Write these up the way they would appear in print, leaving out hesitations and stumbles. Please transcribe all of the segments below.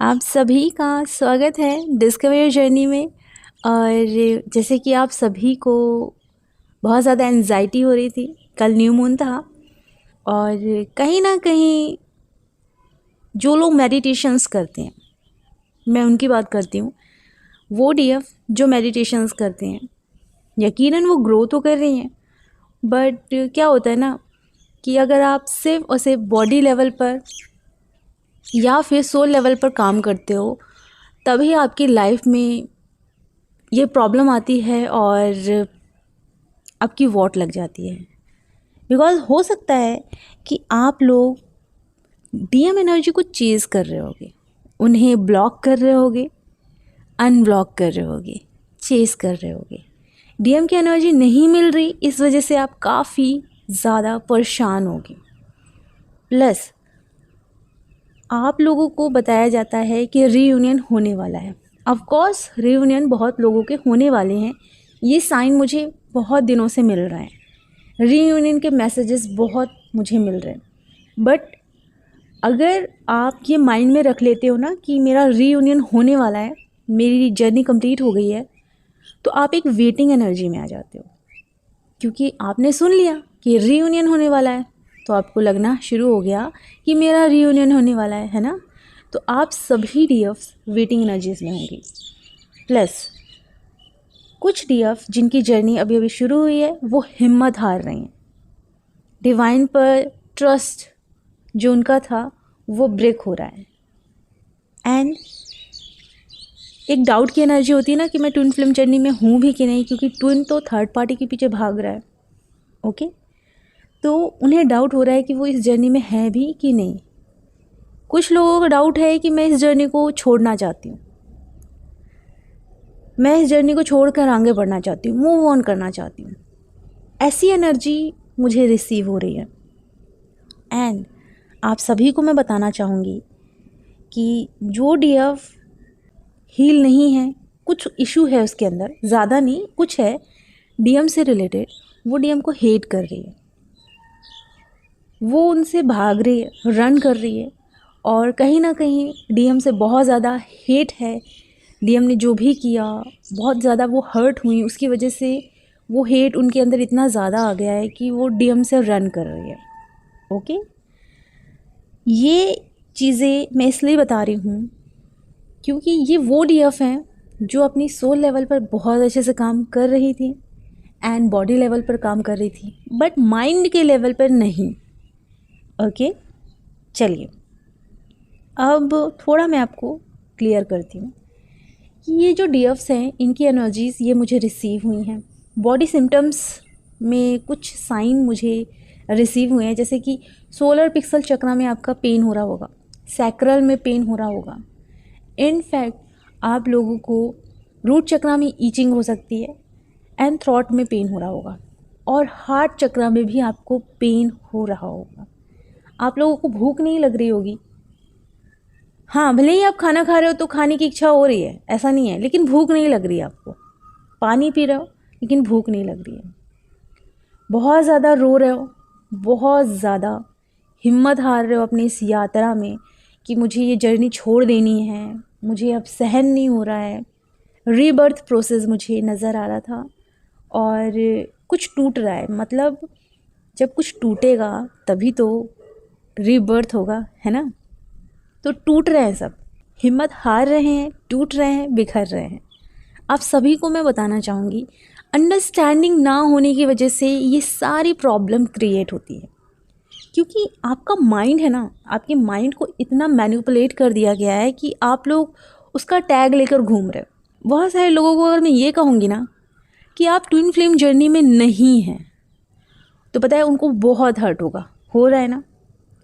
आप सभी का स्वागत है डिस्कवर जर्नी में। और जैसे कि आप सभी को बहुत ज़्यादा एंजाइटी हो रही थी, कल न्यू मून था और कहीं ना कहीं जो लोग मेडिटेशंस करते हैं, मैं उनकी बात करती हूँ, वो डीएफ जो मेडिटेशंस करते हैं यकीनन वो ग्रो तो कर रही हैं, बट क्या होता है ना कि अगर आप सिर्फ और सिर्फ बॉडी लेवल पर या फिर सोल लेवल पर काम करते हो तभी आपकी लाइफ में ये प्रॉब्लम आती है और आपकी वॉट लग जाती है। बिकॉज हो सकता है कि आप लोग डीएम एनर्जी को चेज़ कर रहे होगे, उन्हें ब्लॉक कर रहे होगे, अनब्लॉक कर रहे होगे, चेज़ कर रहे होगे। डीएम की एनर्जी नहीं मिल रही, इस वजह से आप काफ़ी ज़्यादा परेशान होगे। प्लस आप लोगों को बताया जाता है कि रीयूनियन होने वाला है। ऑफ कोर्स रीयूनियन बहुत लोगों के होने वाले हैं, ये साइन मुझे बहुत दिनों से मिल रहा है, रीयूनियन के मैसेजेस बहुत मुझे मिल रहे हैं। बट अगर आप ये माइंड में रख लेते हो ना कि मेरा रीयूनियन होने वाला है, मेरी जर्नी कंप्लीट हो गई है, तो आप एक वेटिंग एनर्जी में आ जाते हो, क्योंकि आपने सुन लिया कि रीयूनियन होने वाला है तो आपको लगना शुरू हो गया कि मेरा रीयूनियन होने वाला है ना। तो आप सभी डीएफ्स वेटिंग एनर्जीज में होंगी। प्लस कुछ डीएफ जिनकी जर्नी अभी अभी शुरू हुई है वो हिम्मत हार रही हैं, डिवाइन पर ट्रस्ट जो उनका था वो ब्रेक हो रहा है। एंड एक डाउट की एनर्जी होती है ना कि मैं ट्विन फ्लेम जर्नी में हूँ भी कि नहीं, क्योंकि ट्विन तो थर्ड पार्टी के पीछे भाग रहा है। ओके, तो उन्हें डाउट हो रहा है कि वो इस जर्नी में है भी कि नहीं। कुछ लोगों का डाउट है कि मैं इस जर्नी को छोड़ना चाहती हूँ, मैं इस जर्नी को छोड़कर आगे बढ़ना चाहती हूँ, मूव ऑन करना चाहती हूँ। ऐसी एनर्जी मुझे रिसीव हो रही है। एंड आप सभी को मैं बताना चाहूँगी कि जो डीएफ हील नहीं है, कुछ इशू है उसके अंदर, ज़्यादा नहीं कुछ है डीएम से रिलेटेड, वो डीएम को हेट कर रही है, वो उनसे भाग रही है, रन कर रही है। और कहीं ना कहीं डीएम से बहुत ज़्यादा हेट है, डीएम ने जो भी किया बहुत ज़्यादा वो हर्ट हुई, उसकी वजह से वो हेट उनके अंदर इतना ज़्यादा आ गया है कि वो डीएम से रन कर रही है। ओके, ये चीज़ें मैं इसलिए बता रही हूँ क्योंकि ये वो डीएफ हैं जो अपनी सोल लेवल पर बहुत अच्छे से काम कर रही थी एंड बॉडी लेवल पर काम कर रही थी, बट माइंड के लेवल पर नहीं। ओके, चलिए अब थोड़ा मैं आपको क्लियर करती हूँ कि ये जो डीएफ्स हैं इनकी एनर्जीज़ ये मुझे रिसीव हुई हैं। बॉडी सिम्टम्स में कुछ साइन मुझे रिसीव हुए हैं, जैसे कि सोलर पिक्सल चक्रा में आपका पेन हो रहा होगा, सैक्रल में पेन हो रहा होगा, इनफैक्ट आप लोगों को रूट चक्रा में ईचिंग हो सकती है एंड थ्रॉट में पेन हो रहा होगा, और हार्ट चक्रा में भी आपको पेन हो रहा होगा। आप लोगों को भूख नहीं लग रही होगी, हाँ भले ही आप खाना खा रहे हो तो खाने की इच्छा हो रही है, ऐसा नहीं है, लेकिन भूख नहीं लग रही है आपको। पानी पी रहे हो लेकिन भूख नहीं लग रही है। बहुत ज़्यादा रो रहे हो, बहुत ज़्यादा हिम्मत हार रहे हो अपनी इस यात्रा में कि मुझे ये जर्नी छोड़ देनी है, मुझे अब सहन नहीं हो रहा है। रीबर्थ प्रोसेस मुझे नज़र आ रहा था और कुछ टूट रहा है, मतलब जब कुछ टूटेगा तभी तो रीबर्थ होगा, है ना। तो टूट रहे हैं सब, हिम्मत हार रहे हैं, टूट रहे हैं, बिखर रहे हैं। आप सभी को मैं बताना चाहूँगी, अंडरस्टैंडिंग ना होने की वजह से ये सारी प्रॉब्लम क्रिएट होती है, क्योंकि आपका माइंड है ना, आपके माइंड को इतना मैनिपुलेट कर दिया गया है कि आप लोग उसका टैग लेकर घूम रहे हो। बहुत सारे लोगों को अगर मैं ये कहूँगी ना कि आप ट्विन फ्लेम जर्नी में नहीं हैं, तो पता है उनको बहुत हर्ट होगा, हो रहा है ना,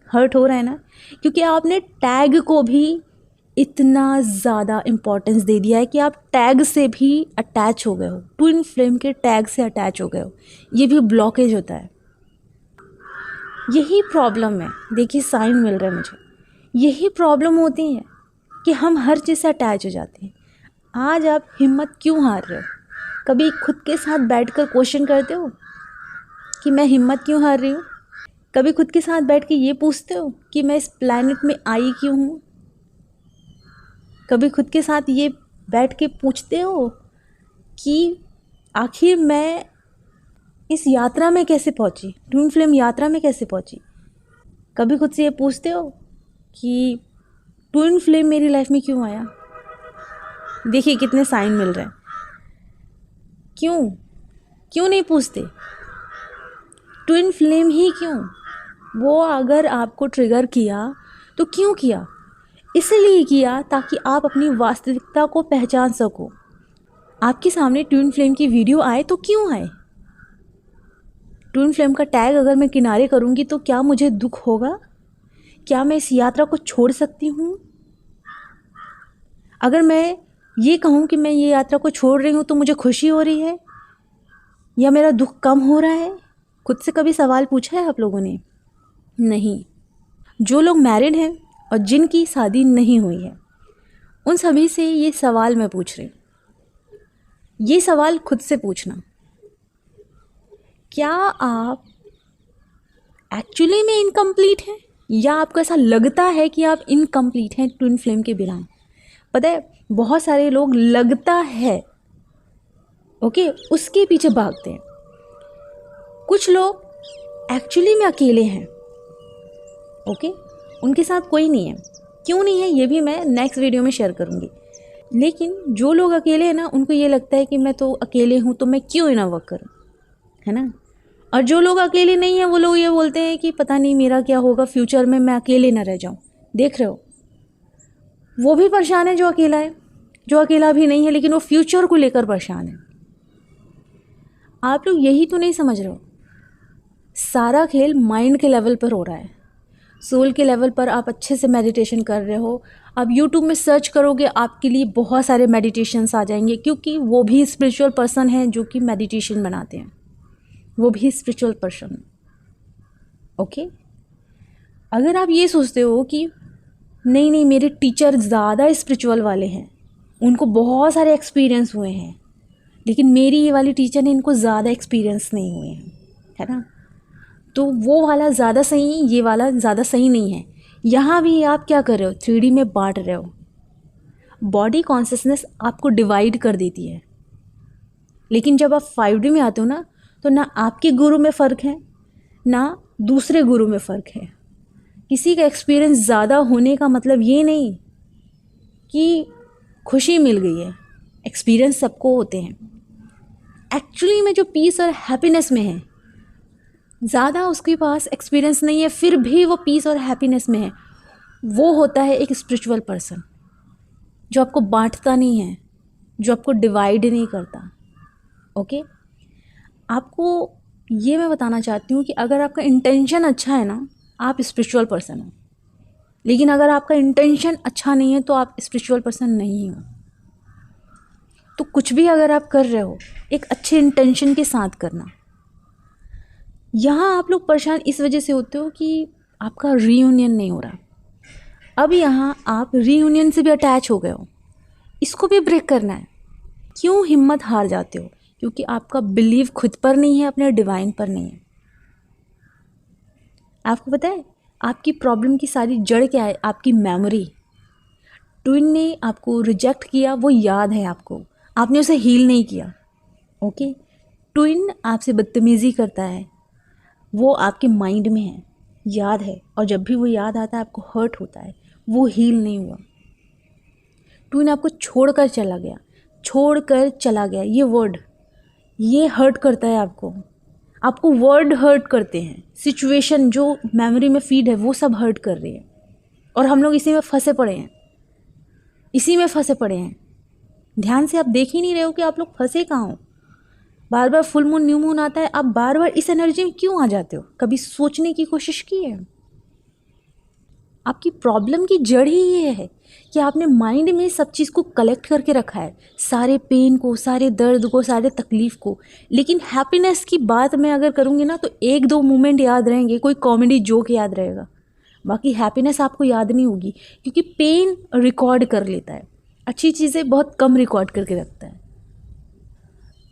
हर्ट हो रहा है ना, क्योंकि आपने टैग को भी इतना ज़्यादा इम्पोर्टेंस दे दिया है कि आप टैग से भी अटैच हो गए हो, ट्विन फ्लेम के टैग से अटैच हो गए हो। ये भी ब्लॉकेज होता है, यही प्रॉब्लम है। देखिए साइन मिल रहा है मुझे, यही प्रॉब्लम होती है कि हम हर चीज़ से अटैच हो जाते हैं। आज आप हिम्मत क्यों हार रहे हो? कभी खुद के साथ बैठकर क्वेश्चन करते हो कि मैं हिम्मत क्यों हार रही हूँ? कभी खुद के साथ बैठ के ये पूछते हो कि मैं इस प्लैनेट में आई क्यों हूँ? कभी खुद के साथ ये बैठ के पूछते हो कि आखिर मैं इस यात्रा में कैसे पहुंची, ट्विन फ्लेम यात्रा में कैसे पहुंची? कभी खुद से ये पूछते हो कि ट्विन फ्लेम मेरी लाइफ में क्यों आया? देखिए कितने साइन मिल रहे हैं। क्यों नहीं पूछते? ट्विन फ्लेम ही क्यों? वो अगर आपको ट्रिगर किया तो क्यों किया? इसलिए किया ताकि आप अपनी वास्तविकता को पहचान सको। आपके सामने ट्विन फ्लेम की वीडियो आए तो क्यों आए? ट्विन फ्लेम का टैग अगर मैं किनारे करूँगी तो क्या मुझे दुख होगा? क्या मैं इस यात्रा को छोड़ सकती हूँ? अगर मैं ये कहूँ कि मैं ये यात्रा को छोड़ रही हूँ तो मुझे खुशी हो रही है या मेरा दुख कम हो रहा है? खुद से कभी सवाल पूछा है आप लोगों ने? नहीं। जो लोग मैरिड हैं और जिनकी शादी नहीं हुई है उन सभी से ये सवाल मैं पूछ रही हूँ। ये सवाल खुद से पूछना, क्या आप एक्चुअली में इनकम्प्लीट हैं या आपको ऐसा लगता है कि आप इनकम्प्लीट हैं ट्विन फ्लेम के बिना? पता है बहुत सारे लोग लगता है उसके पीछे भागते हैं। कुछ लोग एक्चुअली में अकेले हैं, उनके साथ कोई नहीं है। क्यों नहीं है ये भी मैं नेक्स्ट वीडियो में शेयर करूँगी। लेकिन जो लोग अकेले हैं ना, उनको ये लगता है कि मैं तो अकेले हूँ तो मैं क्यों इना वर्क करूँ, है ना। और जो लोग अकेले नहीं हैं वो लोग ये बोलते हैं कि पता नहीं मेरा क्या होगा फ्यूचर में, मैं अकेले ना रह जाऊँ। देख रहे हो, वो भी परेशान है जो अकेला है, जो अकेला भी नहीं है लेकिन वो फ्यूचर को लेकर परेशान है। आप लोग यही तो नहीं समझ रहे हो, सारा खेल माइंड के लेवल पर हो रहा है। सोल के लेवल पर आप अच्छे से मेडिटेशन कर रहे हो। आप यूट्यूब में सर्च करोगे आपके लिए बहुत सारे मेडिटेशंस आ जाएंगे, क्योंकि वो भी स्पिरिचुअल पर्सन हैं जो कि मेडिटेशन बनाते हैं, वो भी स्पिरिचुअल पर्सन। अगर आप ये सोचते हो कि नहीं मेरे टीचर ज़्यादा स्पिरिचुअल वाले हैं, उनको बहुत सारे एक्सपीरियंस हुए हैं, लेकिन मेरी ये वाली टीचर ने इनको ज़्यादा एक्सपीरियंस नहीं हुए हैं, है ना, तो वो वाला ज़्यादा सही है, ये वाला ज़्यादा सही नहीं है। यहाँ भी आप क्या कर रहे हो, 3D में बांट रहे हो। बॉडी कॉन्शियसनेस आपको डिवाइड कर देती है, लेकिन जब आप 5D में आते हो ना, तो ना आपके गुरु में फ़र्क है ना दूसरे गुरु में फ़र्क है। किसी का एक्सपीरियंस ज़्यादा होने का मतलब ये नहीं कि खुशी मिल गई है। एक्सपीरियंस सबको होते हैं। एक्चुअली में जो पीस और हैप्पीनेस में है, ज़्यादा उसके पास एक्सपीरियंस नहीं है फिर भी वो पीस और हैप्पीनेस में है, वो होता है एक स्पिरिचुअल पर्सन, जो आपको बांटता नहीं है, जो आपको डिवाइड नहीं करता। आपको ये मैं बताना चाहती हूँ कि अगर आपका इंटेंशन अच्छा है ना, आप स्पिरिचुअल पर्सन हो। लेकिन अगर आपका इंटेंशन अच्छा नहीं है तो आप स्पिरिचुअल पर्सन नहीं हो। तो कुछ भी अगर आप कर रहे हो, एक अच्छे इंटेंशन के साथ करना। यहाँ आप लोग परेशान इस वजह से होते हो कि आपका रीयूनियन नहीं हो रहा। अब यहाँ आप रीयूनियन से भी अटैच हो गए हो, इसको भी ब्रेक करना है। क्यों हिम्मत हार जाते हो? क्योंकि आपका बिलीव खुद पर नहीं है, अपने डिवाइन पर नहीं है। आपको पता है आपकी प्रॉब्लम की सारी जड़ क्या है? आपकी मेमोरी। ट्विन ने आपको रिजेक्ट किया, वो याद है आपको, आपने उसे हील नहीं किया। ट्विन आपसे बदतमीज़ी करता है, वो आपके माइंड में है, याद है, और जब भी वो याद आता है आपको हर्ट होता है, वो हील नहीं हुआ। ट्विन आपको छोड़कर चला गया, ये वर्ड, ये हर्ट करता है आपको वर्ड हर्ट करते हैं। सिचुएशन जो मेमोरी में फीड है वो सब हर्ट कर रही है, और हम लोग इसी में फंसे पड़े हैं। ध्यान से आप देख ही नहीं रहे हो कि आप लोग फंसे कहाँ हो। बार बार फुल मून न्यू मून आता है, आप बार बार इस एनर्जी में क्यों आ जाते हो? कभी सोचने की कोशिश की है? आपकी प्रॉब्लम की जड़ ही ये है कि आपने माइंड में सब चीज़ को कलेक्ट करके रखा है, सारे पेन को, सारे दर्द को, सारे तकलीफ़ को। लेकिन हैप्पीनेस की बात मैं अगर करूँगी ना तो 1-2 मोमेंट याद रहेंगे, कोई कॉमेडी जोक याद रहेगा, बाकी हैप्पीनेस आपको याद नहीं होगी, क्योंकि पेन रिकॉर्ड कर लेता है, अच्छी चीज़ें बहुत कम रिकॉर्ड करके रखता है।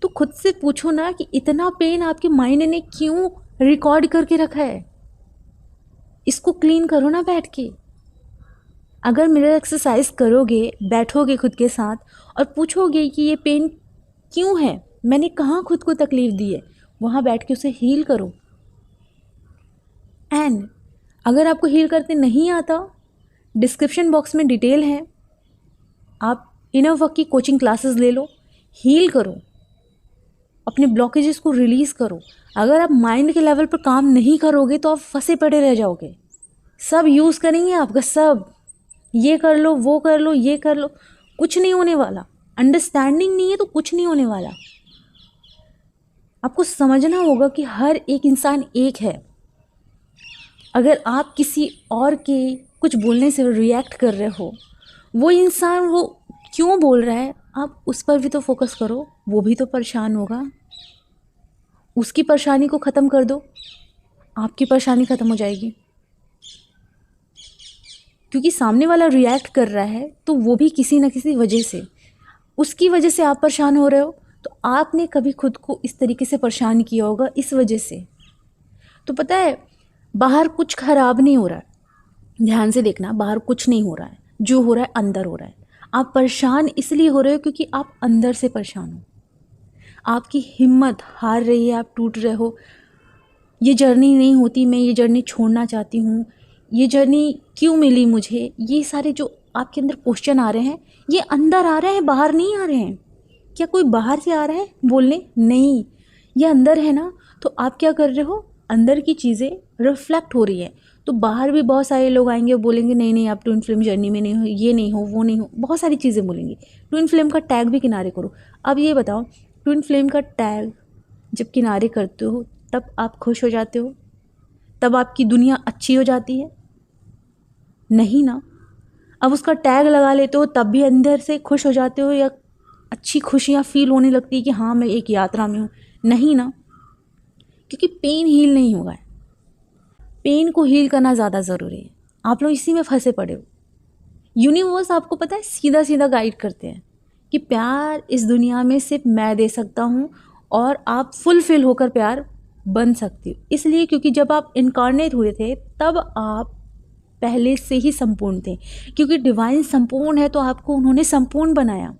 तो खुद से पूछो ना कि इतना पेन आपके माइंड ने क्यों रिकॉर्ड करके रखा है? इसको क्लीन करो ना बैठ के। अगर मिरर एक्सरसाइज करोगे, बैठोगे खुद के साथ और पूछोगे कि ये पेन क्यों है, मैंने कहाँ खुद को तकलीफ़ दी है, वहाँ बैठ के उसे हील करो। एंड अगर आपको हील करते नहीं आता, डिस्क्रिप्शन बॉक्स में डिटेल है, आप इनर वर्क की कोचिंग क्लासेस ले लो, हील करो, अपने ब्लॉकेजेस को रिलीज़ करो। अगर आप माइंड के लेवल पर काम नहीं करोगे तो आप फंसे पड़े रह जाओगे। सब यूज़ करेंगे आपका, सब ये कर लो, वो कर लो, ये कर लो, कुछ नहीं होने वाला। अंडरस्टैंडिंग नहीं है तो कुछ नहीं होने वाला। आपको समझना होगा कि हर एक इंसान एक है। अगर आप किसी और के कुछ बोलने से रिएक्ट कर रहे हो, वो इंसान वो क्यों बोल रहा है, आप उस पर भी तो फोकस करो। वो भी तो परेशान होगा, उसकी परेशानी को ख़त्म कर दो, आपकी परेशानी ख़त्म हो जाएगी। क्योंकि सामने वाला रिएक्ट कर रहा है तो वो भी किसी न किसी वजह से, उसकी वजह से आप परेशान हो रहे हो, तो आपने कभी खुद को इस तरीके से परेशान किया होगा इस वजह से। तो पता है, बाहर कुछ ख़राब नहीं हो रहा है, ध्यान से देखना, बाहर कुछ नहीं हो रहा है, जो हो रहा है अंदर हो रहा है। आप परेशान इसलिए हो रहे हो क्योंकि आप अंदर से परेशान हो, आपकी हिम्मत हार रही है, आप टूट रहे हो। ये जर्नी नहीं होती, मैं ये जर्नी छोड़ना चाहती हूँ, ये जर्नी क्यों मिली मुझे, ये सारे जो आपके अंदर क्वेश्चन आ रहे हैं, ये अंदर आ रहे हैं, बाहर नहीं आ रहे हैं। क्या कोई बाहर से आ रहा है बोलने? नहीं, ये अंदर है ना। तो आप क्या कर रहे हो, अंदर की चीज़ें रिफ्लेक्ट हो रही है। तो बाहर भी बहुत सारे लोग आएंगे और बोलेंगे नहीं नहीं आप ट्विन फ्लेम जर्नी में नहीं हो, ये नहीं हो, वो नहीं हो, बहुत सारी चीज़ें बोलेंगे। ट्विन फ्लेम का टैग भी किनारे करो। अब ये बताओ, ट्विन फ्लेम का टैग जब किनारे करते हो तब आप खुश हो जाते हो, तब आपकी दुनिया अच्छी हो जाती है? नहीं ना। अब उसका टैग लगा लेते हो तब भी अंदर से खुश हो जाते हो, या अच्छी खुशियाँ फील होने लगती है कि हाँ मैं एक यात्रा में हूँ? नहीं ना, क्योंकि पेन हील नहीं होगा है। पेन को हील करना ज़्यादा ज़रूरी है। आप लोग इसी में फंसे पड़े हो। यूनिवर्स आपको पता है सीधा सीधा गाइड करते हैं कि प्यार इस दुनिया में सिर्फ मैं दे सकता हूँ और आप फुलफिल होकर प्यार बन सकती हो। इसलिए क्योंकि जब आप इनकारनेट हुए थे तब आप पहले से ही संपूर्ण थे, क्योंकि डिवाइन संपूर्ण है तो आपको उन्होंने संपूर्ण बनाया।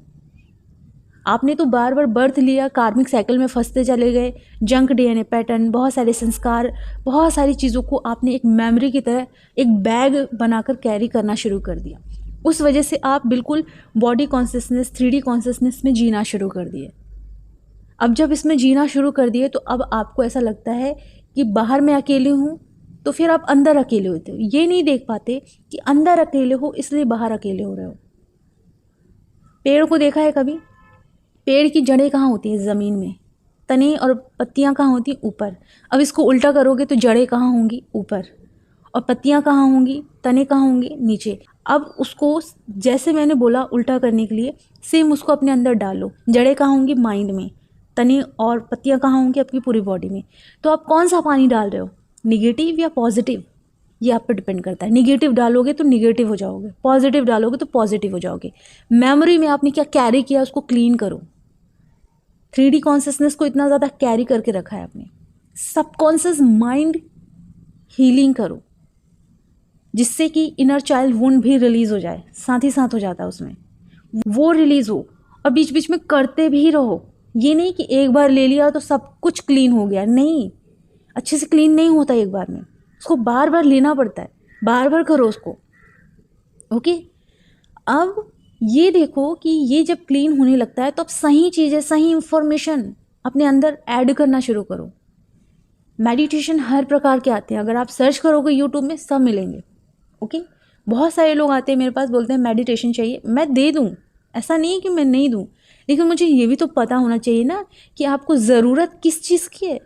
आपने तो बार बार बर्थ लिया, कार्मिक साइकिल में फंसते चले गए, जंक डीएनए पैटर्न, बहुत सारे संस्कार, बहुत सारी चीज़ों को आपने एक मेमोरी की तरह एक बैग बनाकर कैरी करना शुरू कर दिया। उस वजह से आप बिल्कुल बॉडी कॉन्शियसनेस, 3D कॉन्शियसनेस में जीना शुरू कर दिए। अब जब इसमें जीना शुरू कर दिए तो अब आपको ऐसा लगता है कि बाहर मैं अकेले हूँ, तो फिर आप अंदर अकेले होते हो। ये नहीं देख पाते कि अंदर अकेले हो इसलिए बाहर अकेले हो रहे हो। पेड़ को देखा है कभी? पेड़ की जड़ें कहाँ होती हैं? ज़मीन में। तने और पत्तियाँ कहाँ होती हैं? ऊपर। अब इसको उल्टा करोगे तो जड़ें कहाँ होंगी? ऊपर। और पत्तियाँ कहाँ होंगी? तने कहाँ होंगे? नीचे। अब उसको जैसे मैंने बोला उल्टा करने के लिए, सेम उसको अपने अंदर डालो। जड़ें कहाँ होंगी? माइंड में। तने और पत्तियाँ कहाँ होंगी? आपकी पूरी बॉडी में। तो आप कौन सा पानी डाल रहे हो, निगेटिव या पॉजिटिव? ये आप पर डिपेंड करता है। निगेटिव डालोगे तो निगेटिव हो जाओगे, पॉजिटिव डालोगे तो पॉजिटिव हो जाओगे। मेमोरी में आपने क्या कैरी किया उसको क्लीन करो। 3D कॉन्शियसनेस को इतना ज़्यादा कैरी करके रखा है आपने। सबकॉन्शियस माइंड हीलिंग करो, जिससे कि इनर चाइल्ड वुंड भी रिलीज़ हो जाए, साथ ही साथ हो जाता है उसमें, वो रिलीज़ हो। और बीच बीच में करते भी रहो। ये नहीं कि एक बार ले लिया तो सब कुछ क्लीन हो गया, नहीं, अच्छे से क्लीन नहीं होता एक बार में, उसको बार बार लेना पड़ता है, बार बार करो उसको। ओके, अब ये देखो कि ये जब क्लीन होने लगता है तो अब सही चीज़ें, सही इंफॉर्मेशन अपने अंदर ऐड करना शुरू करो। मेडिटेशन हर प्रकार के आते हैं, अगर आप सर्च करोगे यूट्यूब में सब मिलेंगे। ओके, बहुत सारे लोग आते हैं मेरे पास, बोलते हैं मेडिटेशन चाहिए, मैं दे दूँ, ऐसा नहीं है कि मैं नहीं दूँ, लेकिन मुझे ये भी तो पता होना चाहिए ना कि आपको ज़रूरत किस चीज़ की है।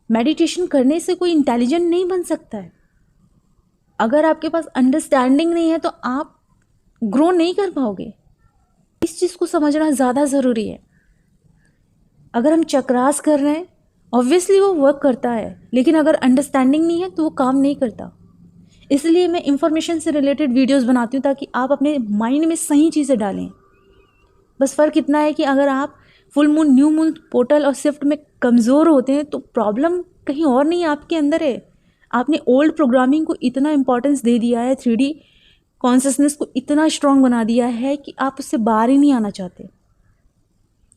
मेडिटेशन करने से कोई इंटेलिजेंट नहीं बन सकता है। अगर आपके पास अंडरस्टैंडिंग नहीं है तो आप ग्रो नहीं कर पाओगे। इस चीज़ को समझना ज़्यादा ज़रूरी है। अगर हम चक्रास कर रहे हैं, ऑब्वियसली वो वर्क करता है, लेकिन अगर अंडरस्टैंडिंग नहीं है तो वो काम नहीं करता। इसलिए मैं इंफॉर्मेशन से रिलेटेड वीडियोस बनाती हूँ ताकि आप अपने माइंड में सही चीज़ें डालें। बस फ़र्क इतना है कि अगर आप full moon, new moon, portal और शिफ्ट में कमज़ोर होते हैं तो प्रॉब्लम कहीं और नहीं, आपके अंदर है। आपने ओल्ड प्रोग्रामिंग को इतना इंपॉर्टेंस दे दिया है 3D कॉन्शियसनेस को इतना स्ट्रांग बना दिया है कि आप उससे बाहर ही नहीं आना चाहते।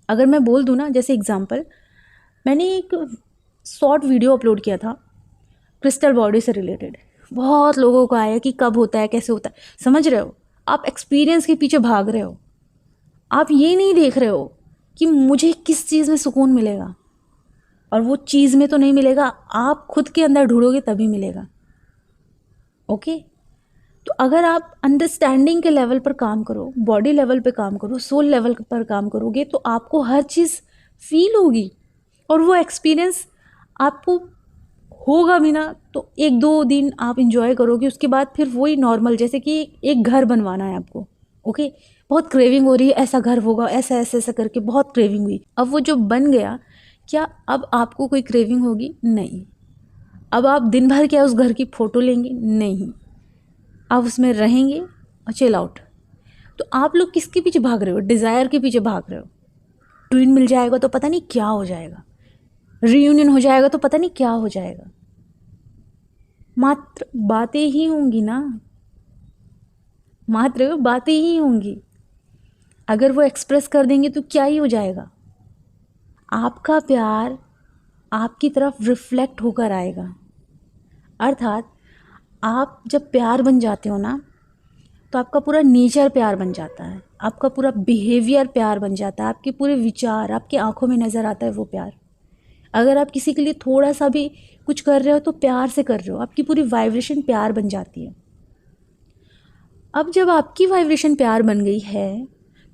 अगर मैं बोल दूँ ना, जैसे एग्जांपल, मैंने एक शॉर्ट वीडियो अपलोड किया था क्रिस्टल बॉडी से रिलेटेड। बहुत लोगों को आया कि कब होता है, कैसे होता है। समझ रहे हो, आप एक्सपीरियंस के पीछे भाग रहे हो। आप ये नहीं देख रहे हो कि मुझे किस चीज़ में सुकून मिलेगा, और वो चीज़ में तो नहीं मिलेगा, आप खुद के अंदर ढूंढोगे तभी मिलेगा। ओके, तो अगर आप अंडरस्टैंडिंग के लेवल पर काम करो, बॉडी लेवल पे काम करो, सोल लेवल पर काम करोगे, तो आपको हर चीज़ फील होगी, और वो एक्सपीरियंस आपको होगा भी ना तो 1-2 दिन आप इंजॉय करोगे। उसके बाद फिर वही नॉर्मल, जैसे कि एक घर बनवाना है आपको। ओके, बहुत क्रेविंग हो रही है, ऐसा घर होगा, ऐसा ऐसा ऐसा करके बहुत क्रेविंग हुई। अब वो जो बन गया, क्या अब आपको कोई क्रेविंग होगी? नहीं। अब आप दिन भर क्या उस घर की फ़ोटो लेंगे? नहीं। आप उसमें रहेंगे और चिल आउट। तो आप लोग किसके पीछे भाग रहे हो? डिज़ायर के पीछे भाग रहे हो। ट्विन मिल जाएगा तो पता नहीं क्या हो जाएगा, रीयूनियन हो जाएगा तो पता नहीं क्या हो जाएगा। मात्र बातें ही होंगी ना, मात्र बातें ही होंगी। अगर वो एक्सप्रेस कर देंगे तो क्या ही हो जाएगा? आपका प्यार आपकी तरफ रिफ्लेक्ट होकर आएगा। अर्थात आप जब प्यार बन जाते हो ना, तो आपका पूरा नेचर प्यार बन जाता है, आपका पूरा बिहेवियर प्यार बन जाता है, आपके पूरे विचार, आपकी आंखों में नज़र आता है वो प्यार। अगर आप किसी के लिए थोड़ा सा भी कुछ कर रहे हो तो प्यार से कर रहे हो, आपकी पूरी वाइब्रेशन प्यार बन जाती है। अब जब आपकी वाइब्रेशन प्यार बन गई है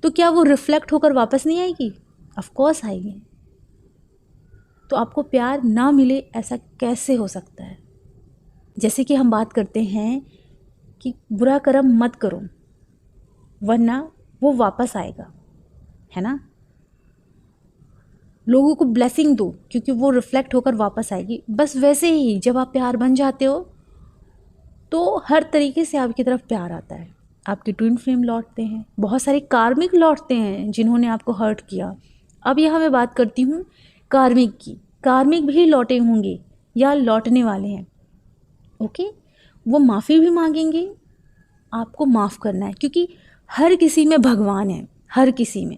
तो क्या वो रिफ्लेक्ट होकर वापस नहीं आएगी? ऑफ कोर्स आएगी। तो आपको प्यार ना मिले ऐसा कैसे हो सकता है? जैसे कि हम बात करते हैं कि बुरा कर्म मत करो वरना वो वापस आएगा, है ना। लोगों को ब्लेसिंग दो क्योंकि वो रिफ्लेक्ट होकर वापस आएगी। बस वैसे ही जब आप प्यार बन जाते हो तो हर तरीके से आपकी तरफ प्यार आता है। आपके ट्विन फ्लेम लौटते हैं, बहुत सारे कार्मिक लौटते हैं जिन्होंने आपको हर्ट किया। अब यहाँ मैं बात करती हूँ कार्मिक की। कार्मिक भी लौटे होंगे या लौटने वाले हैं। ओके, वो माफ़ी भी मांगेंगे, आपको माफ़ करना है, क्योंकि हर किसी में भगवान है, हर किसी में।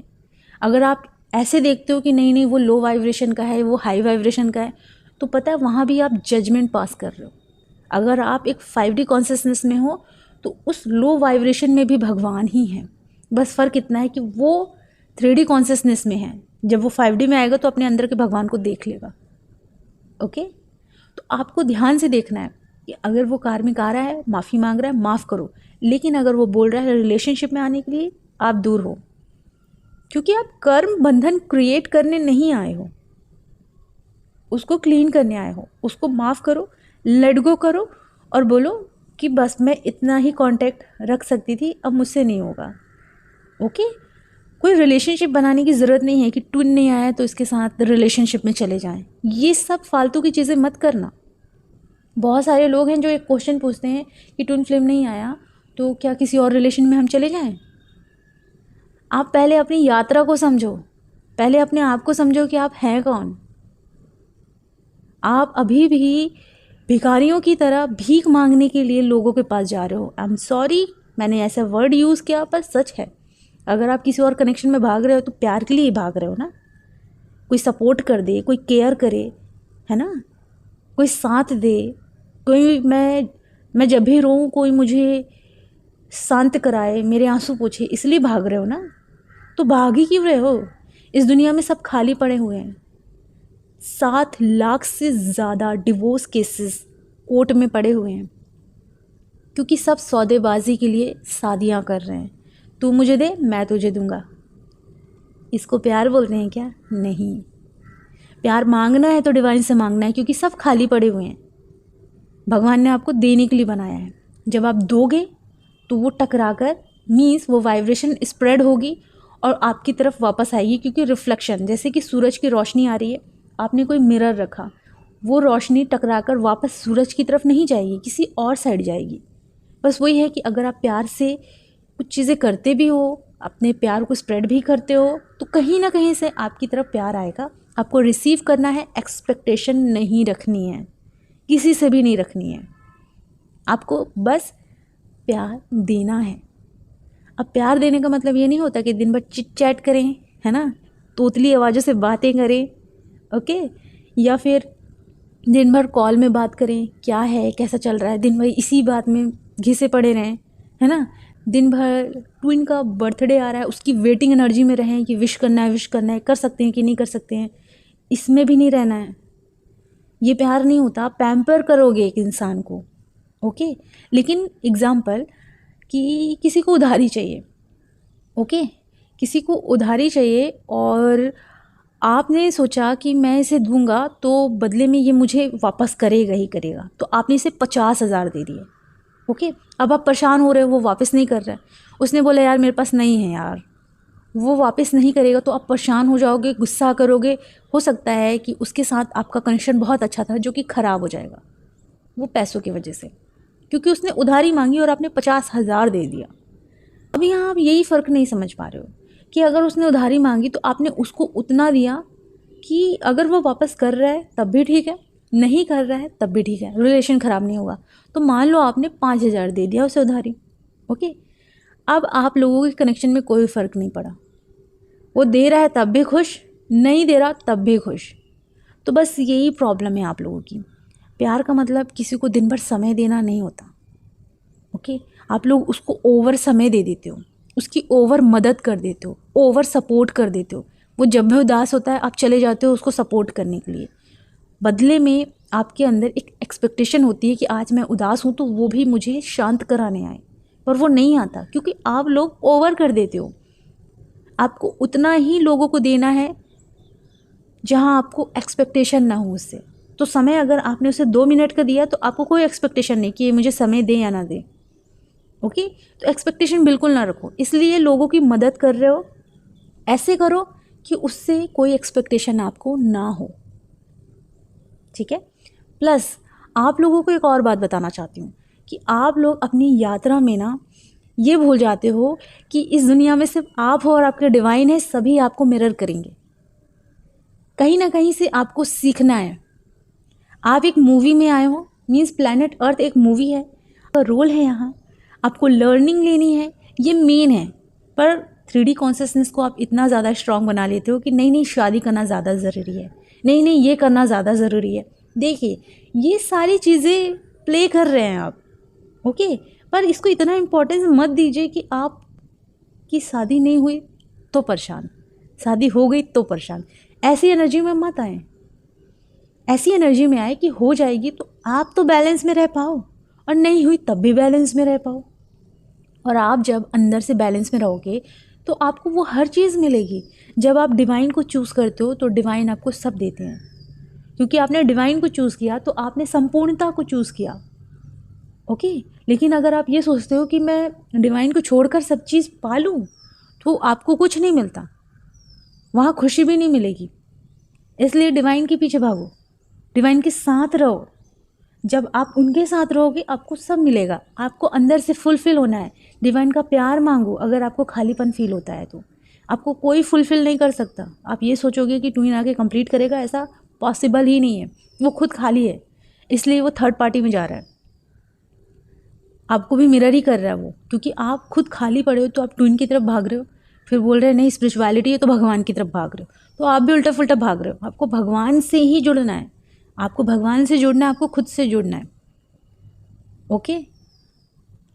अगर आप ऐसे देखते हो कि नहीं नहीं वो लो वाइब्रेशन का है, वो हाई वाइब्रेशन का है, तो पता है वहाँ भी आप जजमेंट पास कर रहे हो। अगर आप एक 5D कॉन्शियसनेस में हो तो उस लो वाइब्रेशन में भी भगवान ही है। बस फ़र्क इतना है कि वो 3D कॉन्शियसनेस में है, जब वो 5D में आएगा तो अपने अंदर के भगवान को देख लेगा। ओके, तो आपको ध्यान से देखना है कि अगर वो कार्मिक आ रहा है, माफ़ी मांग रहा है, माफ़ करो। लेकिन अगर वो बोल रहा है रिलेशनशिप में आने के लिए, आप दूर हो, क्योंकि आप कर्म बंधन क्रिएट करने नहीं आए हो, उसको क्लीन करने आए हो। उसको माफ़ करो, लेट गो करो और बोलो कि बस मैं इतना ही कांटेक्ट रख सकती थी, अब मुझसे नहीं होगा। ओके, कोई रिलेशनशिप बनाने की ज़रूरत नहीं है कि ट्विन नहीं आया तो इसके साथ रिलेशनशिप में चले जाएं। ये सब फालतू की चीज़ें मत करना। बहुत सारे लोग हैं जो एक क्वेश्चन पूछते हैं कि ट्विन फ्लेम नहीं आया तो क्या किसी और रिलेशन में हम चले जाएं? आप पहले अपनी यात्रा को समझो, पहले अपने आप को समझो कि आप हैं कौन। आप अभी भी भिखारियों की तरह भीख मांगने के लिए लोगों के पास जा रहे हो। आई एम सॉरी, मैंने ऐसा वर्ड यूज़ किया, पर सच है। अगर आप किसी और कनेक्शन में भाग रहे हो तो प्यार के लिए ही भाग रहे हो ना। कोई सपोर्ट कर दे, कोई केयर करे, है ना, कोई साथ दे, कोई मैं जब भी रोऊं कोई मुझे शांत कराए, मेरे आंसू पोंछे, इसलिए भाग रहे हो ना। तो भाग ही क्यों रहे हो? इस दुनिया में सब खाली पड़े हुए हैं। 7 लाख से ज़्यादा डिवोर्स केसेस कोर्ट में पड़े हुए हैं, क्योंकि सब सौदेबाजी के लिए शादियां कर रहे हैं। तू मुझे दे, मैं तुझे दूंगा। इसको प्यार बोलते हैं क्या? नहीं। प्यार मांगना है तो डिवाइन से मांगना है, क्योंकि सब खाली पड़े हुए हैं। भगवान ने आपको देने के लिए बनाया है। जब आप दोगे तो वो टकराकर मीन्स वो वाइब्रेशन स्प्रेड होगी और आपकी तरफ वापस आएगी, क्योंकि रिफ्लेक्शन, जैसे कि सूरज की रोशनी आ रही है, आपने कोई मिरर रखा, वो रोशनी टकराकर वापस सूरज की तरफ नहीं जाएगी, किसी और साइड जाएगी। बस वही है कि अगर आप प्यार से कुछ चीज़ें करते भी हो, अपने प्यार को स्प्रेड भी करते हो, तो कहीं ना कहीं से आपकी तरफ प्यार आएगा। आपको रिसीव करना है, एक्सपेक्टेशन नहीं रखनी है, किसी से भी नहीं रखनी है। आपको बस प्यार देना है। अब प्यार देने का मतलब ये नहीं होता कि दिन भर चिट चैट करें, है ना, तोतली आवाज़ों से बातें करें, ओके, या फिर दिन भर कॉल में बात करें, क्या है कैसा चल रहा है, दिन भर इसी बात में घिसे पड़े रहें, है ना, दिन भर ट्विन का बर्थडे आ रहा है उसकी वेटिंग एनर्जी में रहें कि विश करना है, कर सकते हैं कि नहीं कर सकते हैं, इसमें भी नहीं रहना है। ये प्यार नहीं होता। पैम्पर करोगे एक इंसान को, ओके। लेकिन एग्जाम्पल कि किसी को उधारी चाहिए, ओके, किसी को उधारी चाहिए और आपने सोचा कि मैं इसे दूंगा तो बदले में ये मुझे वापस करेगा ही करेगा, तो आपने इसे 50,000 दे दिए, ओके। अब आप परेशान हो रहे हो, वो वापस नहीं कर रहा है, उसने बोला यार मेरे पास नहीं है यार, वो वापस नहीं करेगा, तो आप परेशान हो जाओगे, गुस्सा करोगे। हो सकता है कि उसके साथ आपका कनेक्शन बहुत अच्छा था जो कि ख़राब हो जाएगा वो पैसों की वजह से, क्योंकि उसने उधारी मांगी और आपने 50,000 दे दिया। अब यहाँ आप यही फ़र्क नहीं समझ पा रहे हो कि अगर उसने उधारी मांगी तो आपने उसको उतना दिया कि अगर वो वापस कर रहा है तब भी ठीक है, नहीं कर रहा है तब भी ठीक है, रिलेशन ख़राब नहीं होगा। तो मान लो आपने 5,000 दे दिया उसे उधारी, ओके। अब आप लोगों के कनेक्शन में कोई फ़र्क नहीं पड़ा, वो दे रहा है तब भी खुश, नहीं दे रहा तब भी खुश। तो बस यही प्रॉब्लम है आप लोगों की। प्यार का मतलब किसी को दिन भर समय देना नहीं होता, ओके। आप लोग उसको ओवर समय दे देते हो, उसकी ओवर मदद कर देते हो, ओवर सपोर्ट कर देते हो। वो जब भी उदास होता है आप चले जाते हो उसको सपोर्ट करने के लिए। बदले में आपके अंदर एक एक्सपेक्टेशन होती है कि आज मैं उदास हूँ तो वो भी मुझे शांत कराने आए, पर वो नहीं आता क्योंकि आप लोग ओवर कर देते हो। आपको उतना ही लोगों को देना है जहाँ आपको एक्सपेक्टेशन ना हो उससे। तो समय अगर आपने उसे 2 मिनट का दिया तो आपको कोई एक्सपेक्टेशन नहीं कि ये मुझे समय दे या ना दे, ओके। तो एक्सपेक्टेशन बिल्कुल ना रखो। इसलिए लोगों की मदद कर रहे हो, ऐसे करो कि उससे कोई एक्सपेक्टेशन आपको ना हो, ठीक है। प्लस आप लोगों को एक और बात बताना चाहती हूँ कि आप लोग अपनी यात्रा में ना ये भूल जाते हो कि इस दुनिया में सिर्फ आप हो और आपके डिवाइन है, सभी आपको मिरर करेंगे। कहीं ना कहीं से आपको सीखना है। आप एक मूवी में आए हो, मीन्स प्लैनेट अर्थ एक मूवी है, आपका रोल है यहाँ, आपको लर्निंग लेनी है, ये मेन है। पर 3D कॉन्शियसनेस को आप इतना ज़्यादा स्ट्रॉन्ग बना लेते हो कि नहीं नहीं शादी करना ज़्यादा ज़रूरी है, नहीं नहीं ये करना ज़्यादा ज़रूरी है। देखिए ये सारी चीज़ें प्ले कर रहे हैं आप, ओके। पर इसको इतना इम्पोर्टेंस मत दीजिए कि आप की शादी नहीं हुई तो परेशान, शादी हो गई तो परेशान। ऐसी एनर्जी में मत आए। ऐसी एनर्जी में आए कि हो जाएगी तो आप तो बैलेंस में रह पाओ, और नहीं हुई तब भी बैलेंस में रह पाओ। और आप जब अंदर से बैलेंस में रहोगे तो आपको वो हर चीज़ मिलेगी। जब आप डिवाइन को चूज़ करते हो तो डिवाइन आपको सब देते हैं, क्योंकि आपने डिवाइन को चूज़ किया तो आपने संपूर्णता को चूज़ किया, ओके। लेकिन अगर आप ये सोचते हो कि मैं डिवाइन को छोड़कर सब चीज़ पा लूँ तो आपको कुछ नहीं मिलता, वहाँ खुशी भी नहीं मिलेगी। इसलिए डिवाइन के पीछे भागो, डिवाइन के साथ रहो। जब आप उनके साथ रहोगे आपको सब मिलेगा। आपको अंदर से फुलफ़िल होना है, डिवाइन का प्यार मांगो। अगर आपको खालीपन फील होता है तो आपको कोई फुलफ़िल नहीं कर सकता। आप ये सोचोगे कि ट्विन आके कंप्लीट करेगा, ऐसा पॉसिबल ही नहीं है। वो खुद खाली है, इसलिए वो थर्ड पार्टी में जा रहा है, आपको भी मिरर ही कर रहा है वो, क्योंकि आप खुद खाली पड़े हो तो आप ट्विन की तरफ भाग रहे हो, फिर बोल रहे हैं नहीं स्पिरिचुअलिटी है तो भगवान की तरफ भाग रहे हो, तो आप भी उल्टा फुल्टा भाग रहे हो। आपको भगवान से ही जुड़ना है, आपको भगवान से जुड़ना है, आपको खुद से जुड़ना है, ओके।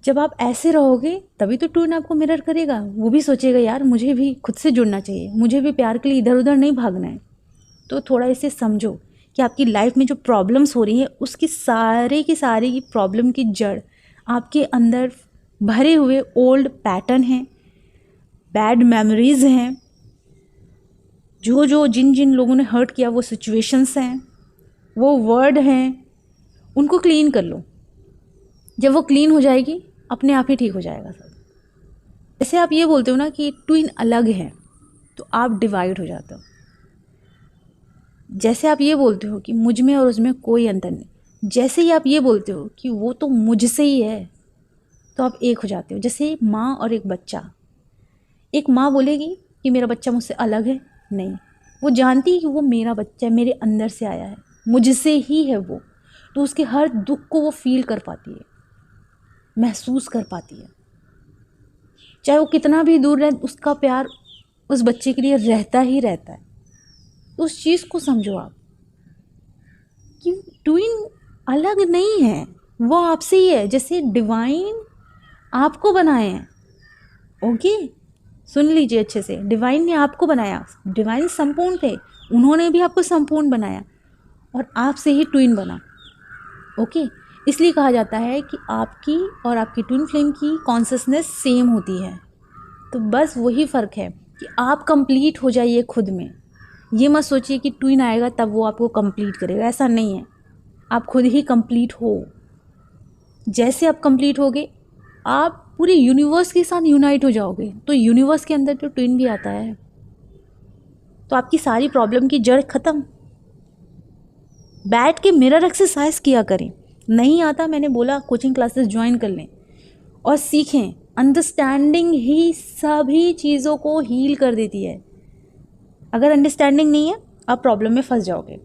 जब आप ऐसे रहोगे तभी तो ट्विन आपको मिरर करेगा, वो भी सोचेगा यार मुझे भी खुद से जुड़ना चाहिए, मुझे भी प्यार के लिए इधर उधर नहीं भागना है। तो थोड़ा इसे समझो कि आपकी लाइफ में जो प्रॉब्लम्स हो रही हैं उसकी सारे की सारी प्रॉब्लम की जड़ आपके अंदर भरे हुए ओल्ड पैटर्न हैं, बैड मेमोरीज़ हैं, जो जो जिन जिन लोगों ने हर्ट किया वो सिचुएशंस हैं, वो वर्ड हैं, उनको क्लीन कर लो। जब वो क्लीन हो जाएगी अपने आप ही ठीक हो जाएगा सब। जैसे आप ये बोलते हो ना कि ट्विन अलग है तो आप डिवाइड हो जाते हो। जैसे आप ये बोलते हो कि मुझ में और उसमें कोई अंतर नहीं, जैसे ही आप ये बोलते हो कि वो तो मुझसे ही है तो आप एक हो जाते हो। जैसे माँ और एक बच्चा, एक माँ बोलेगी कि मेरा बच्चा मुझसे अलग है, नहीं, वो जानती है कि वो मेरा बच्चा है, मेरे अंदर से आया है, मुझसे ही है वो, तो उसके हर दुख को वो फील कर पाती है। महसूस कर पाती है। चाहे वो कितना भी दूर रहे, उसका प्यार उस बच्चे के लिए रहता ही रहता है। तो उस चीज़ को समझो आप कि ट्विन अलग नहीं है, वो आपसे ही है, जैसे डिवाइन आपको बनाए हैं। ओके, सुन लीजिए अच्छे से, डिवाइन ने आपको बनाया, डिवाइन संपूर्ण थे, उन्होंने भी आपको संपूर्ण बनाया और आपसे ही ट्विन बना। ओके, इसलिए कहा जाता है कि आपकी और आपकी ट्विन फ्लेम की कॉन्शसनेस सेम होती है। तो बस वही फ़र्क है कि आप कंप्लीट हो जाइए खुद में। ये मत सोचिए कि ट्विन आएगा तब वो आपको कंप्लीट करेगा, ऐसा नहीं है। आप खुद ही कंप्लीट हो। जैसे आप कंप्लीट होगे, आप पूरे यूनिवर्स के साथ यूनाइट हो जाओगे। तो यूनिवर्स के अंदर तो ट्विन भी आता है, तो आपकी सारी प्रॉब्लम की जड़ ख़त्म। बैठ के मिरर एक्सरसाइज किया करें। नहीं आता, मैंने बोला कोचिंग क्लासेस ज्वाइन कर लें और सीखें। अंडरस्टैंडिंग ही सभी चीज़ों को हील कर देती है। अगर अंडरस्टैंडिंग नहीं है, आप प्रॉब्लम में फंस जाओगे।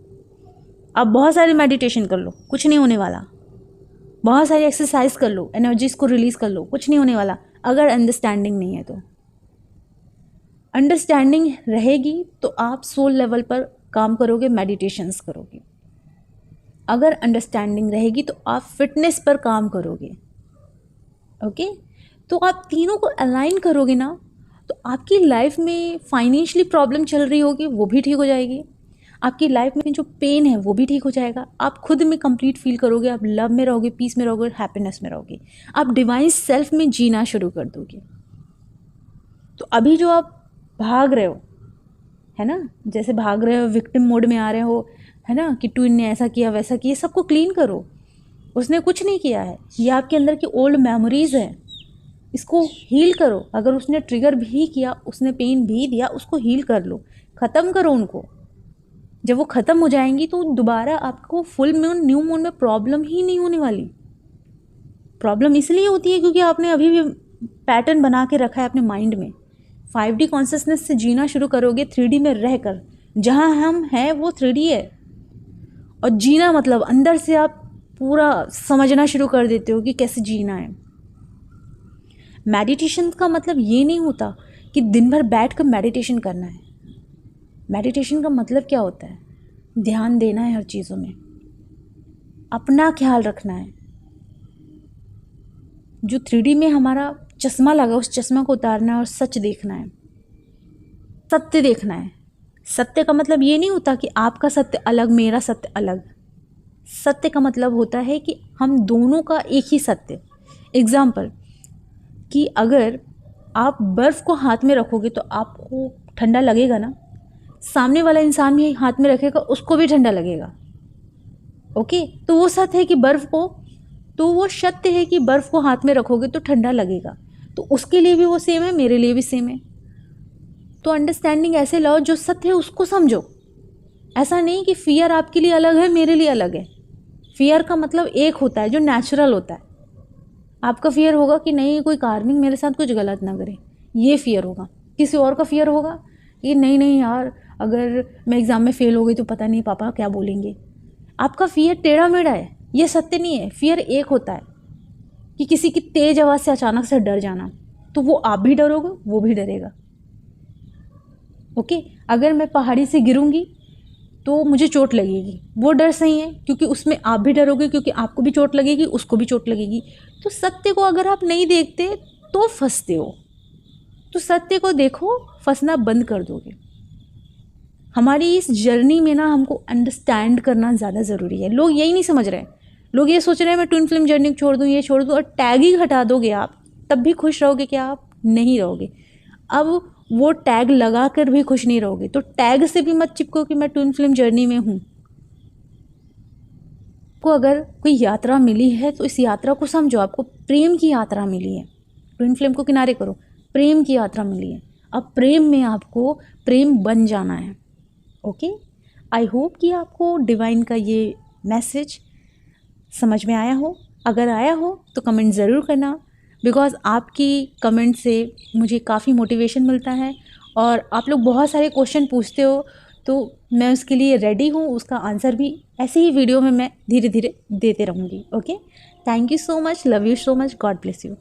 आप बहुत सारी मेडिटेशन कर लो, कुछ नहीं होने वाला। बहुत सारी एक्सरसाइज कर लो, एनर्जीज को रिलीज़ कर लो, कुछ नहीं होने वाला अगर अंडरस्टैंडिंग नहीं है। तो अंडरस्टैंडिंग रहेगी तो आप सोल लेवल पर काम करोगे, मेडिटेशंस करोगे। अगर अंडरस्टैंडिंग रहेगी तो आप फिटनेस पर काम करोगे। ओके, तो आप तीनों को अलाइन करोगे ना, तो आपकी लाइफ में फाइनेंशियली प्रॉब्लम चल रही होगी वो भी ठीक हो जाएगी। आपकी लाइफ में जो पेन है वो भी ठीक हो जाएगा। आप खुद में कंप्लीट फील करोगे, आप लव में रहोगे, पीस में रहोगे, हैप्पीनेस में रहोगे। आप डिवाइन सेल्फ में जीना शुरू कर दोगे। तो अभी जो आप भाग रहे हो, है ना, जैसे भाग रहे हो, विक्टिम मोड में आ रहे हो, है ना, कि ट्विन ने ऐसा किया वैसा किया, सबको क्लीन करो। उसने कुछ नहीं किया है, ये आपके अंदर की ओल्ड मेमोरीज है, इसको हील करो। अगर उसने ट्रिगर भी किया, उसने पेन भी दिया, उसको हील कर लो, ख़त्म करो उनको। जब वो ख़त्म हो जाएंगी तो दोबारा आपको फुल मून, न्यू मून में प्रॉब्लम ही नहीं होने वाली। प्रॉब्लम इसलिए होती है क्योंकि आपने अभी भी पैटर्न बना के रखा है अपने माइंड में। 5D कॉन्शसनेस से जीना शुरू करोगे 3D में रहकर। जहाँ हम हैं वो 3D है, और जीना मतलब अंदर से आप पूरा समझना शुरू कर देते हो कि कैसे जीना है। मेडिटेशन का मतलब ये नहीं होता कि दिन भर बैठ कर मेडिटेशन करना है। मेडिटेशन का मतलब क्या होता है? ध्यान देना है हर चीज़ों में, अपना ख्याल रखना है। जो 3D में हमारा चश्मा लगा, उस चश्मा को उतारना है और सच देखना है, सत्य देखना है। सत्य का मतलब ये नहीं होता कि आपका सत्य अलग, मेरा सत्य अलग। सत्य का मतलब होता है कि हम दोनों का एक ही सत्य। एग्जाम्पल कि अगर आप बर्फ़ को हाथ में रखोगे तो आपको ठंडा लगेगा ना, सामने वाला इंसान भी हाथ में रखेगा, उसको भी ठंडा लगेगा। ओके, तो वो सत्य है कि बर्फ़ को, तो वो सत्य है कि बर्फ़ को हाथ में रखोगे तो ठंडा लगेगा। तो उसके लिए भी वो सेम है, मेरे लिए भी सेम है। तो अंडरस्टैंडिंग ऐसे लाओ, जो सत्य है उसको समझो। ऐसा नहीं कि फियर आपके लिए अलग है, मेरे लिए अलग है। फियर का मतलब एक होता है जो नेचुरल होता है। आपका फियर होगा कि नहीं कोई कार्मिक मेरे साथ कुछ गलत ना करे, ये फियर होगा। किसी और का फियर होगा कि नहीं नहीं यार, अगर मैं एग्ज़ाम में फ़ेल हो गई तो पता नहीं पापा क्या बोलेंगे। आपका फियर टेढ़ा मेढ़ा है, ये सत्य नहीं है। फियर एक होता है कि किसी की तेज़ आवाज़ से अचानक से डर जाना, तो वो आप भी डरोगे, वो भी डरेगा। ओके, अगर मैं पहाड़ी से गिरूंगी तो मुझे चोट लगेगी, वो डर सही है क्योंकि उसमें आप भी डरोगे, क्योंकि आपको भी चोट लगेगी, उसको भी चोट लगेगी। तो सत्य को अगर आप नहीं देखते तो फंसते हो। तो सत्य को देखो, फंसना बंद कर दोगे। हमारी इस जर्नी में ना हमको अंडरस्टैंड करना ज़्यादा ज़रूरी है। लोग यही नहीं समझ रहे। लोग ये सोच रहे हैं मैं ट्विन फ्लेम जर्नी को छोड़ दूँ, ये छोड़ दूँ, और टैग ही हटा दोगे आप, तब भी खुश रहोगे क्या? आप नहीं रहोगे। अब वो टैग लगा कर भी खुश नहीं रहोगे, तो टैग से भी मत चिपको कि मैं ट्विन फ्लेम जर्नी में हूँ। को अगर कोई यात्रा मिली है तो इस यात्रा को समझो, आपको प्रेम की यात्रा मिली है। ट्विन फ्लेम को किनारे करो, प्रेम की यात्रा मिली है। अब प्रेम में आपको प्रेम बन जाना है। ओके, आई होप कि आपको डिवाइन का ये मैसेज समझ में आया हो। अगर आया हो तो कमेंट ज़रूर करना, बिकॉज़ आपकी कमेंट से मुझे काफ़ी मोटिवेशन मिलता है, और आप लोग बहुत सारे क्वेश्चन पूछते हो, तो मैं उसके लिए रेडी हूँ। उसका आंसर भी ऐसे ही वीडियो में मैं धीरे धीरे देते रहूँगी। Okay, thank you so much, love you so much, God bless you.